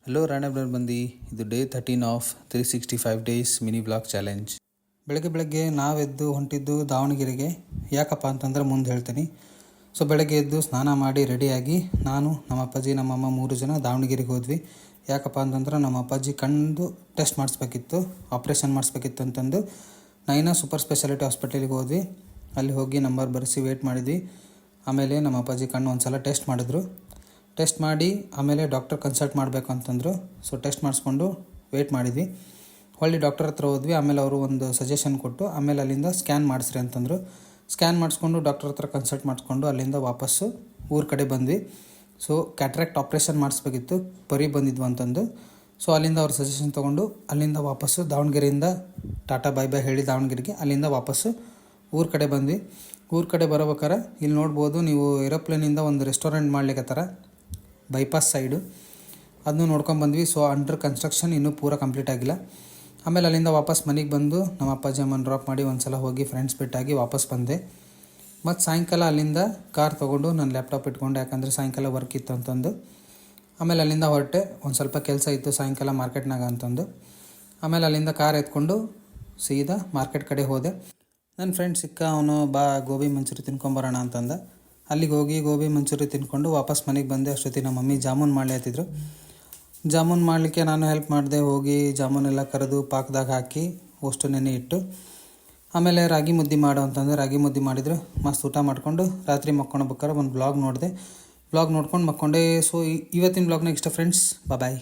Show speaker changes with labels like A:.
A: Hello ರಾಣೆಬ್ನವ್ರು ಬಂದು ಇದು day 13 of 365 days mini blog challenge. ಬೆಳಗ್ಗೆ ನಾವೆದ್ದು ಹೊಂಟಿದ್ದು ದಾವಣಗೆರೆಗೆ. ಯಾಕಪ್ಪ ಅಂತಂದ್ರೆ ಮುಂದೆ ಹೇಳ್ತೀನಿ. ಸೊ ಬೆಳಗ್ಗೆ ಎದ್ದು ಸ್ನಾನ ಮಾಡಿ ರೆಡಿಯಾಗಿ ನಾನು ನಮ್ಮ ಅಪ್ಪಾಜಿ ನಮ್ಮಮ್ಮ 3 ಜನ ದಾವಣಗೆರೆಗೆ ಹೋದ್ವಿ. ಯಾಕಪ್ಪ ಅಂತಂದ್ರೆ ನಮ್ಮ ಅಪ್ಪಾಜಿ ಕಣ್ಣು ಟೆಸ್ಟ್ ಮಾಡಿಸ್ಬೇಕಿತ್ತು, ಆಪ್ರೇಷನ್ ಮಾಡಿಸ್ಬೇಕಿತ್ತು ಅಂತಂದು ನೈನಾ ಸೂಪರ್ ಸ್ಪೆಷಾಲಿಟಿ ಹಾಸ್ಪಿಟಲಿಗೆ ಹೋದ್ವಿ. ಅಲ್ಲಿ ಹೋಗಿ ನಂಬರ್ ಬರೆಸಿ ವೇಟ್ ಮಾಡಿದ್ವಿ. ಆಮೇಲೆ ನಮ್ಮ ಅಪ್ಪಾಜಿ ಕಣ್ಣು ಒಂದು ಸಲ ಟೆಸ್ಟ್ ಮಾಡಿದ್ರು. ಟೆಸ್ಟ್ ಮಾಡಿ ಆಮೇಲೆ ಡಾಕ್ಟರ್ ಕನ್ಸಲ್ಟ್ ಮಾಡಬೇಕು ಅಂತಂದರು. ಸೊ ಟೆಸ್ಟ್ ಮಾಡಿಸ್ಕೊಂಡು ವೆಯ್ಟ್ ಮಾಡಿದ್ವಿ. ಹೊಳ್ಳಿ ಡಾಕ್ಟರ್ ಹತ್ರ ಹೋದ್ವಿ. ಆಮೇಲೆ ಅವರು ಒಂದು ಸಜೆಷನ್ ಕೊಟ್ಟು ಆಮೇಲೆ ಅಲ್ಲಿಂದ ಸ್ಕ್ಯಾನ್ ಮಾಡಿಸ್ರಿ ಅಂತಂದರು. ಸ್ಕ್ಯಾನ್ ಮಾಡಿಸ್ಕೊಂಡು ಡಾಕ್ಟರ್ ಹತ್ರ ಕನ್ಸಲ್ಟ್ ಮಾಡಿಸ್ಕೊಂಡು ಅಲ್ಲಿಂದ ವಾಪಸ್ಸು ಊರ ಕಡೆ ಬಂದ್ವಿ. ಸೊ ಕ್ಯಾಟ್ರಾಕ್ಟ್ ಆಪ್ರೇಷನ್ ಮಾಡಿಸ್ಬೇಕಿತ್ತು, ಪರಿ ಬಂದಿದ್ವು ಅಂತಂದು. ಸೊ ಅಲ್ಲಿಂದ ಅವ್ರ ಸಜೆಷನ್ ತೊಗೊಂಡು ಅಲ್ಲಿಂದ ವಾಪಸ್ಸು ದಾವಣಗೆರೆಯಿಂದ ಟಾಟಾ ಬೈ ಬೈ ಹೇಳಿ ದಾವಣಗೆರೆಗೆ ಅಲ್ಲಿಂದ ವಾಪಸ್ಸು ಊರ ಕಡೆ ಬಂದ್ವಿ. ಊರ ಕಡೆ ಬರೋಬೇಕಾರೆ ಇಲ್ಲಿ ನೋಡ್ಬೋದು ನೀವು, ಏರೋಪ್ಲೇನಿಂದ ಒಂದು ರೆಸ್ಟೋರೆಂಟ್ ಮಾಡ್ಲಿಕ್ಕತ್ತಾರ ಬೈಪಾಸ್ ಸೈಡು, ಅದನ್ನು ನೋಡ್ಕೊಂಡ್ಬಂದ್ವಿ. ಸೊ ಅಂಡರ್ ಕನ್ಸ್ಟ್ರಕ್ಷನ್ ಇನ್ನೂ ಪೂರ ಕಂಪ್ಲೀಟ್ ಆಗಿಲ್ಲ. ಆಮೇಲೆ ಅಲ್ಲಿಂದ ವಾಪಸ್ ಮನೆಗೆ ಬಂದು ನಮ್ಮ ಅಪ್ಪಾಜಿ ಅಮ್ಮನ ಡ್ರಾಪ್ ಮಾಡಿ ಒಂದು ಸಲ ಹೋಗಿ ಫ್ರೆಂಡ್ಸ್ ಬಿಟ್ಟಾಗಿ ವಾಪಸ್ ಬಂದೆ. ಮತ್ತು ಸಾಯಂಕಾಲ ಅಲ್ಲಿಂದ ಕಾರ್ ತೊಗೊಂಡು ನನ್ನ ಲ್ಯಾಪ್ಟಾಪ್ ಇಟ್ಕೊಂಡು, ಯಾಕಂದರೆ ಸಾಯಂಕಾಲ ವರ್ಕ್ ಇತ್ತು ಅಂತಂದು. ಆಮೇಲೆ ಅಲ್ಲಿಂದ ಹೊರಟೆ, ಒಂದು ಸ್ವಲ್ಪ ಕೆಲಸ ಇತ್ತು ಸಾಯಂಕಾಲ ಮಾರ್ಕೆಟ್ನಾಗ ಅಂತಂದು. ಆಮೇಲೆ ಅಲ್ಲಿಂದ ಕಾರ್ ಎತ್ಕೊಂಡು ಸೀದಾ ಮಾರ್ಕೆಟ್ ಕಡೆ ಹೋದೆ. ನನ್ನ ಫ್ರೆಂಡ್ ಸಿಕ್ಕ, ಅವನು ಬಾ ಗೋಬಿ ಮಂಚೂರಿ ತಿನ್ಕೊಂಬರೋಣ ಅಂತಂದ. ಅಲ್ಲಿಗೆ ಹೋಗಿ ಗೋಬಿ ಮಂಚೂರಿ ತಿನ್ಕೊಂಡು ವಾಪಸ್ ಮನೆಗೆ ಬಂದೆ. ಅಷ್ಟೊತ್ತಿಗೆ ನಮ್ಮ ಮಮ್ಮಿ ಜಾಮೂನ್ ಮಾಡ್ಲಿತ್ತಿದ್ರು. ಜಾಮೂನ್ ಮಾಡಲಿಕ್ಕೆ ನಾನು ಹೆಲ್ಪ್ ಮಾಡಿದೆ. ಹೋಗಿ ಜಾಮೂನೆಲ್ಲ ಕರೆದು ಪಾಕದಾಗ ಹಾಕಿ ಅಷ್ಟು ನೆನೆ ಇಟ್ಟು ಆಮೇಲೆ ರಾಗಿ ಮುದ್ದೆ ಮಾಡು ಅಂತಂದರೆ ರಾಗಿ ಮುದ್ದೆ ಮಾಡಿದ್ರು. ಮಸ್ತ್ ಊಟ ಮಾಡಿಕೊಂಡು ರಾತ್ರಿ ಮಕ್ಕೊಳ್ಬೇಕಾರೆ ಒಂದು ಬ್ಲಾಗ್ ನೋಡಿದೆ. ಬ್ಲಾಗ್ ನೋಡ್ಕೊಂಡು ಮಕ್ಕೊಂಡೆ. ಸೊ ಇವತ್ತಿನ ಬ್ಲಾಗ್ನಾಗ ಇಷ್ಟ ಫ್ರೆಂಡ್ಸ್, ಬಾಯ್.